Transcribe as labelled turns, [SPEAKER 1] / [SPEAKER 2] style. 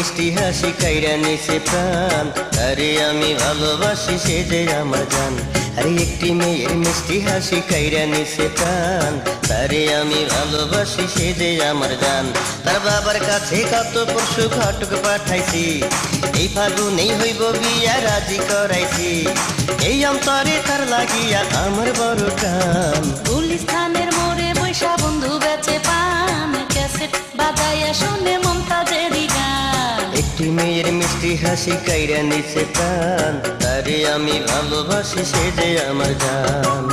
[SPEAKER 1] মিষ্টি হাসি কাইরা নিছে প্রাণ, তারে আমি ভালোবাসি সে যে আমার জান। আরে একটি মেয়ের মিষ্টি হাসি কাইরা নিছে প্রাণ, তারে আমি ভালোবাসি সে যে আমার জান। তার বাবার কাছে কত পরশু ঘটক পাঠাইছি, এই ফাগুনেই হইব বিয়া রাজি করাইছি। এই অন্তরে তার লাগিয়া আমার বড় টান।
[SPEAKER 2] গুলিস্তানের মোড়ে বৈশা বন্ধু বেচে পান, ক্যাসেট বাজাইয়া শুনে মমতাজেরই গান।
[SPEAKER 1] একটি মেয়ের মিষ্টি হাসি কাইরা নিছে প্রাণ, তারে আমি ভালোবাসি সে যে আমার জান।